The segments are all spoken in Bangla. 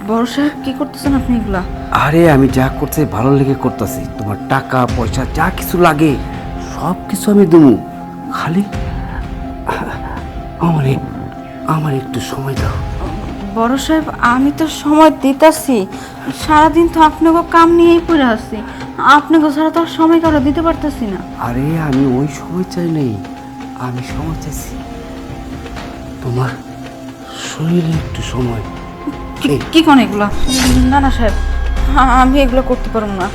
বড় সাহেব কি করতেছেন আপনি এগুলা? আরে আমি যা করতে ভালো লেগে করতেছি, তোমার টাকা পয়সা যা কিছু লাগে সব কিছু আমি দেবো, খালি আমার আমার একটু সময় দাও। বড় সাহেব আমি তো সময় দিতাছি, সারাদিন তো আপনাকে কাম নিয়েই পড়ে আছি, আপনাকে ছাড়া তো আর সময় কারো দিতে পারতেছি না। আরে আমি ওই সময় চাই নাই, আমি সময় চাইছি তোমার শরীরে একটু সময়। কি কোন এগুলা? না না সাহেব, আমি এগুলো করতে পারবো না।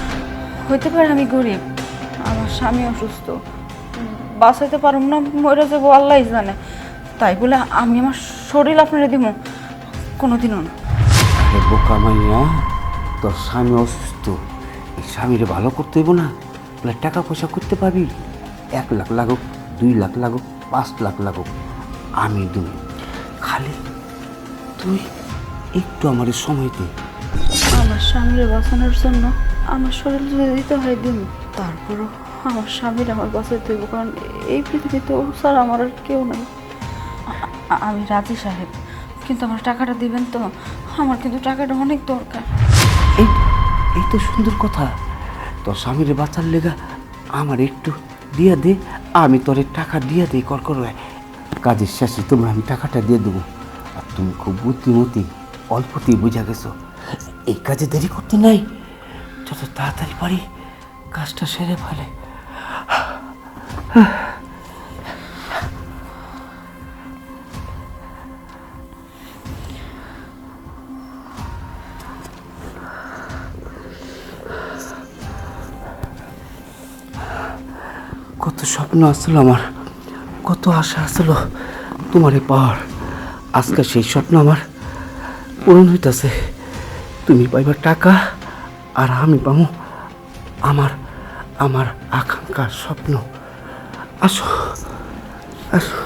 হইতে পারে আমি গরিব, আমার স্বামী অসুস্থ, বাঁচাইতে পারবো না, মরে যাবো আল্লাহই জানে, তাই বলে আমি আমার শরীর আপনারা দিব কোনোদিনও না। বোকা মাইয়া, তোর স্বামী অসুস্থ, এই স্বামীরে ভালো করতে হইব না, বলে টাকা পয়সা করতে পারবি, 1 লাখ লাগুক, 2 লাখ লাগুক, 5 লাখ লাগুক, আমি দেব, খালি তুই একটু আমার সময় দে। আমার স্বামীর বাঁচানোর জন্য আমার শরীর যদি দিতে হয় দিন, তারপরও আমার স্বামীর আমার বাঁচাইতে হইব, কারণ এই পৃথিবীতে ও ছাড়া আমার আর কেউ নাই। আমি রাজি সাহেব, কিন্তু আমার টাকাটা দিবেন তো? আমার কিন্তু টাকাটা অনেক দরকার। এই এই তো সুন্দর কথা, তোর স্বামীরে বাঁচার লেগা আমার একটু দিয়া দে, আমি তোরে টাকা দিয়া দিই, কাজের শেষে তোমরা আমি টাকাটা দিয়ে দেবো। আর তুমি খুব বুদ্ধিমতী, অল্পতেই বুঝা গেছো, এই কাজে দেরি করতে নাই, যত তাড়াতাড়ি পারি কাজটা সেরে ফেলে। কত স্বপ্ন আসলো আমার, কত আশা আসলো তোমারে পাওয়ার, আজকে সেই স্বপ্ন আমার পূরণ হইতেছে। তুমি পাইবার টাকা আর আমি পাবো আমার আমার আকাঙ্ক্ষার স্বপ্ন। আসো আসো।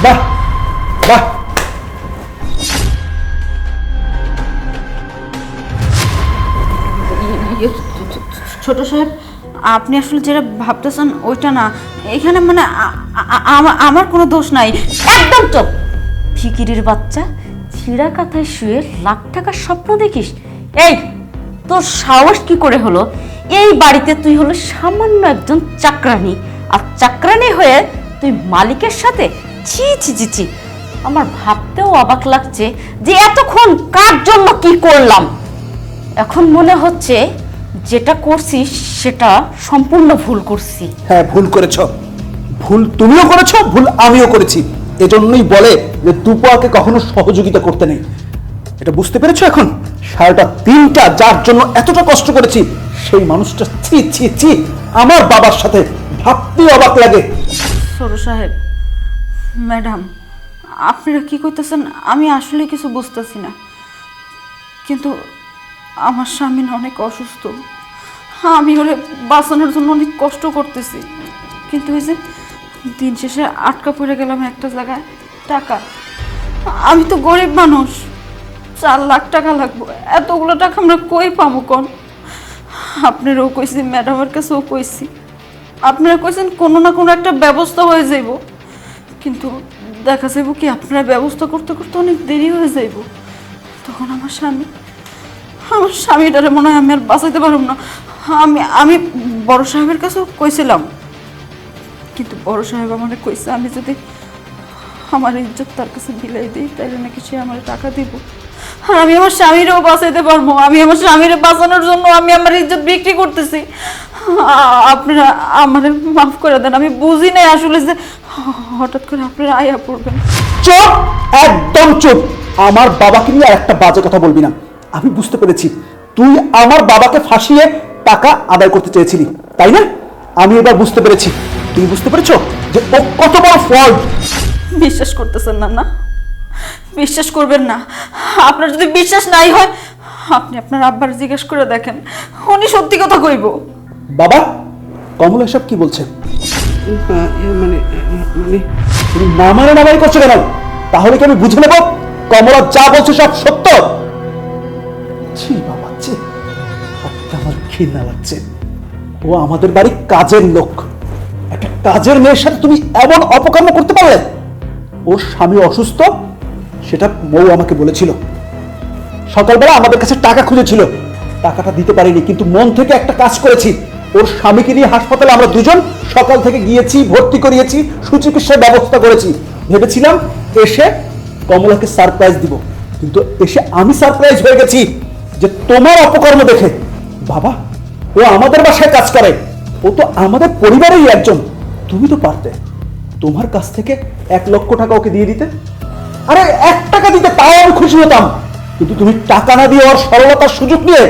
বাহ বাহ, ছোট সাহেব, আপনি আসলে যেটা ভাবতেছেন ওইটা না, এখানে মানে আমার কোনো দোষ নাই। একদম চুপ! ফিকিরের বাচ্চা, ছিঁড়া কাঁথায় শুয়ে লাখ টাকার স্বপ্ন দেখিস? এই, তোর সাহস কি করে হলো? এই বাড়িতে তুই হলো সামান্য একজন চাকরানি, আর চাকরানি হয়ে তুই মালিকের সাথে? ছি ছি ছি ছি, আমার ভাবতেও অবাক লাগছে যে এতক্ষণ কার জন্য কি করলাম। এখন মনে হচ্ছে যেটা করছি সেটা সম্পূর্ণ ভুল করছি। হ্যাঁ, ভুল করেছ, ভুল তুমিও করেছো, ভুল আমিও করেছি। এজন্যই বলে যে দুপোয়াকে কখনো সহযোগিতা করতে নেই। এটা বুঝতে পেরেছো এখন? সারাটা দিনটা যার জন্য এতটা কষ্ট করেছি, সেই মানুষটা ছি ছি ছি আমার বাবার সাথে, ভাবতেই অবাক লাগে। ছোট সাহেব, ম্যাডাম, আপনারা কি করতেছেন আমি আসলে কিছু বুঝতেছি না, কিন্তু আমার স্বামী না অনেক অসুস্থ, আমি ওরে বাঁচানোর জন্য অনেক কষ্ট করতেছি, কিন্তু এই যে দিন শেষে আটকা পড়ে গেলাম একটা জায়গায়। টাকা, আমি তো গরিব মানুষ, 4 লাখ টাকা লাগবে, এতগুলো টাকা আমরা কই পাবো কোন? আপনারাও কইছি, ম্যাডামের কাছেও কইছি, আপনারা কইছেন কোনো না কোনো একটা ব্যবস্থা হয়ে যাইব, কিন্তু দেখা যাইব কি আপনারা ব্যবস্থা করতে করতে অনেক দেরি হয়ে যাইব, তখন আমার স্বামীটারে মনে হয় আমি আর বাঁচাইতে পারব না। আমি আমি বড় সাহেবের কাছেও কইছিলাম, কিন্তু বড় সাহেব আমাকে কইছে আমি যদি আমার ইজ্জত তার কাছে বিলাই দিই তাহলে নাকি সে আমার টাকা দিব, আর আমি আমার স্বামীরেও বাঁচাইতে পারবো। আমি আমার স্বামীরে বাঁচানোর জন্য আমি আমার ইজ্জত বিক্রি করতেছি। আপনারা আমাদের মাফ করে দেন, আমি বুঝি নাই আসলে যে হঠাৎ করে আপনারা আয়া পড়বেন। চুপ, একদম চুপ! আমার বাবাকে নিয়ে আর একটা বাজে কথা বলবি না। আমি বুঝতে পেরেছি তুই আমার বাবাকে ফাঁসিয়ে টাকা আদায় করতে চেয়েছিলি, তাই না? আমি এবার বুঝতে পেরেছি। তুমি বুঝতে পেরেছো যে ও কত বড় ফল্ট? বিশ্বাস করতেছেন না? না বিশ্বাস করবেন না? আপনার যদি বিশ্বাস নাই হয় আপনি আপনার আব্বার জিজ্ঞেস করে দেখেন, উনি সত্যি কথা কইব। বাবা, কমল এসব কি বলছে? মানে মানে তুমি নামারি করছো কেন? তাহলে কি আমি বুঝে নেব কমলা যা বলছে সব সত্য? ছি বাবা, ছি, ভাবতে আমার ঘৃণা লাগছে। ও আমাদের বাড়ির কাজের লোক, একটা কাজের মেয়ের সাথে তুমি এমন অপকর্ম করতে পারলে? ওর স্বামী অসুস্থ, সেটা মৌ আমাকে বলেছিল। সকালবেলা আমাদের কাছে টাকা খুঁজেছিল, টাকাটা দিতে পারিনি, কিন্তু মন থেকে একটা কাজ করেছি। ওর স্বামীকে নিয়ে হাসপাতালে আমরা দুজন সকাল থেকে গিয়েছি, ভর্তি করিয়েছি, সুচিকিৎসার ব্যবস্থা করেছি। ভেবেছিলাম এসে কমলাকে সারপ্রাইজ দিব, কিন্তু এসে আমি সারপ্রাইজ হয়ে গেছি যে তোমার অপকর্ম দেখে। বাবা, ও আমাদের বাসায় কাজ করে, ও তো আমাদের পরিবারেরই একজন। তুমি তো পারতে তোমার কাছ থেকে 1 লক্ষ টাকা ওকে দিয়ে দিতে। আরে 1 টাকা দিতে তাও আমি খুশি হতাম, কিন্তু তুমি টাকা না দিয়ে ওর সরলতার সুযোগ নিয়ে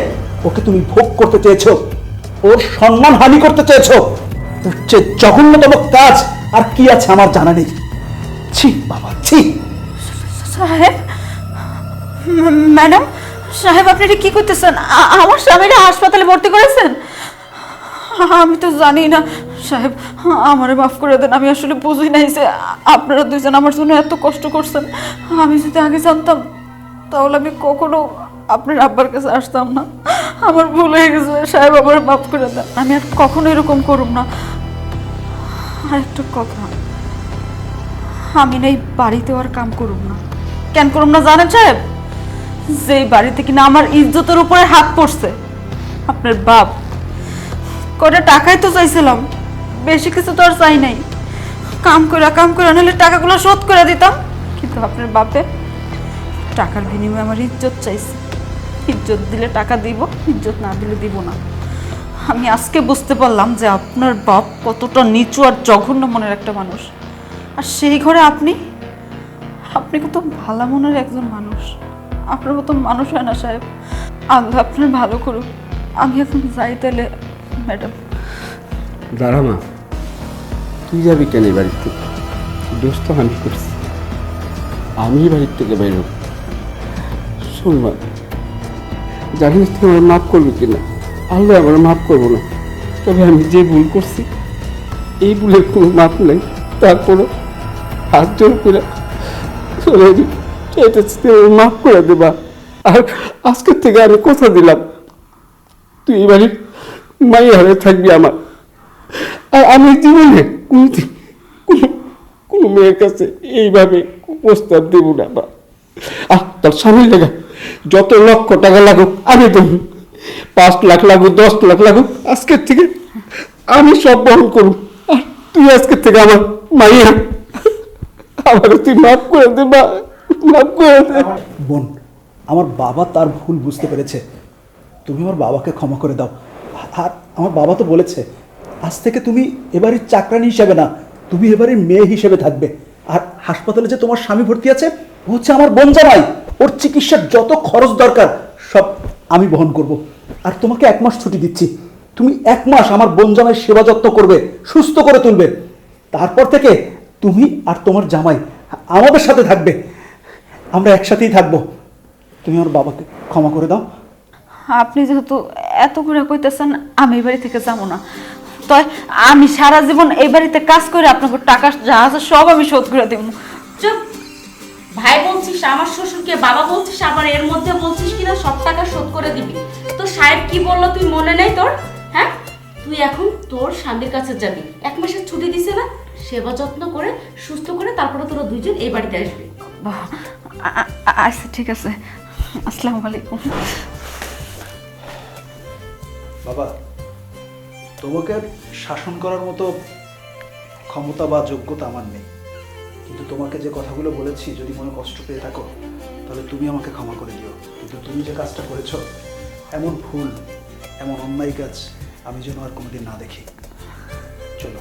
ওকে তুমি ভোগ করতে চেয়েছো, ওর সম্মান হানি করতে চেয়েছো। এর চেয়ে জঘন্যতম কাজ আর কি আছে আমার জানা নেই। ছি বাবা, ছি। সাহেব, ম্যাডাম সাহেব, আপনি এটা কি করতেছেন? আমার স্বামীরা হাসপাতালে ভর্তি করেছেন? আমি তো জানি না সাহেব, আমারে মাফ করে দেন। আমি আসলে বুঝি নাই যে আপনারা দুইজন আমার জন্য এত কষ্ট করছেন। আমি যদি আগে জানতাম তাহলে আমি কখনো আপনার আব্বার কাছে আসতাম না। আমার ভুল হয়ে গেছে সাহেব, আমার মাফ করে দেন। আমি আর কখনো এরকম করব না। আর একটা কথা, আমি না এই বাড়িতে আর কাম করব না। কেন করব না জানেন সাহেব? যে বাড়িতে কিনা আমার ইজ্জতের উপরে হাত পড়ছে, আপনার বাপ কটা টাকাই তো চাইছিলাম, বেশি কিছু তো আর চাই নাই। কাম করে নাহলে টাকাগুলো শোধ করে দিতাম, কিন্তু আপনার বাপে টাকার বিনিময়ে আমার ইজ্জত চাইছে। ইজ্জত দিলে টাকা দিব, ইজ্জত না দিলে দিব না। আমি আজকে বুঝতে পারলাম যে আপনার বাপ কতটা নিচু আর জঘন্য মনের একটা মানুষ। আর সেই ঘরে আপনি কত ভালো মনের একজন মানুষ। আপনার মতো মানুষ হয় না সাহেব। আল্লাহ আপনার ভালো করুক। আমি এখন যাই তাহলে ম্যাডাম। দাঁড়া মা, তুই যাবি কেন এই বাড়ির থেকে? দোষ তো আমি করছি, আমি বাড়ির থেকে বাইর হব। শোন মা, জানি না তুই আমার মাফ করবি কিনা। আল্লাহ আমার মাফ করবো না, তবে আমি যে ভুল করছি এই ভুলের কোনো মাপ নেই। তারপরে হাত জোর করে চলে এটা মাফ করে দেবা। আর আজকের থেকে আমি কথা দিলাম, তুই এই বাড়ির মাই হারে থাকবি আমার। আর আমি জীবনে কোনোদিন কোনো মেয়ের কাছে এইভাবে প্রস্তাব দেব না। বা তার স্বামীর লেগে যত লক্ষ টাকা লাগুক আমি দেব, 5 লাখ লাগুক 10 লাখ লাগুক, আজকের থেকে আমি সব বহন করব। আর তুই আজকের থেকে আমার মাইয়া, আমার তুই মাফ করে দে মা, মাফ করে দে। বোন, আমার বাবা তার ভুল বুঝতে পেরেছে, তুমি আমার বাবাকে ক্ষমা করে দাও। আর আমার বাবা তো বলেছে আজ থেকে তুমি এবারের চাকরানি হিসেবে না, তুমি এবারের মেয়ে হিসেবে থাকবে। আর হাসপাতালে যে তোমার স্বামী ভর্তি আছে, ও হচ্ছে আমার বোন জামাই। ওর চিকিৎসার যত খরচ দরকার সব আমি বহন করব। আর তোমাকে 1 মাস ছুটি দিচ্ছি, তুমি 1 মাস আমার বোন জামাই সেবা যত্ন করবে, সুস্থ করে তুলবে। তারপর থেকে তুমি আর তোমার জামাই আমাদের সাথে থাকবে, আমরা একসাথেই থাকবো। তুমি আমার বাবাকে ক্ষমা করে দাও। আপনি যেহেতু এত করে কইতেছেন, আমি এই বাড়ি থেকে যাবো না। তাই আমি সারা জীবন এই বাড়িতে কাজ করে আপনাকে টাকা যা আছে সব আমি শোধ করে দেবো। চুপ! ভাই বলছিস, আমার শ্বশুরকে বাবা বলছিস, আবার এর মধ্যে বলছিস কিনা সব টাকা শোধ করে দিবি। তো সাহেব কি বললো তুই মনে নেই তোর? হ্যাঁ, তুই এখন তোর স্বামীর কাছে যাবি, 1 মাসের ছুটি দিছে না, সেবা যত্ন করে সুস্থ করে তারপরে তোরা দুইজন এই বাড়িতে আসবি। আচ্ছা ঠিক আছে, আসসালামু আলাইকুম। বাবা, তোমাকে আর শাসন করার মতো ক্ষমতা বা যোগ্যতা আমার নেই, কিন্তু তোমাকে যে কথাগুলো বলেছি যদি মনে কষ্ট পেয়ে থাকো তাহলে তুমি আমাকে ক্ষমা করে দিও। কিন্তু তুমি যে কাজটা করেছো, এমন ভুল, এমন অন্যায় কাজ আমি যেন আর কোনোদিন না দেখি। চলো।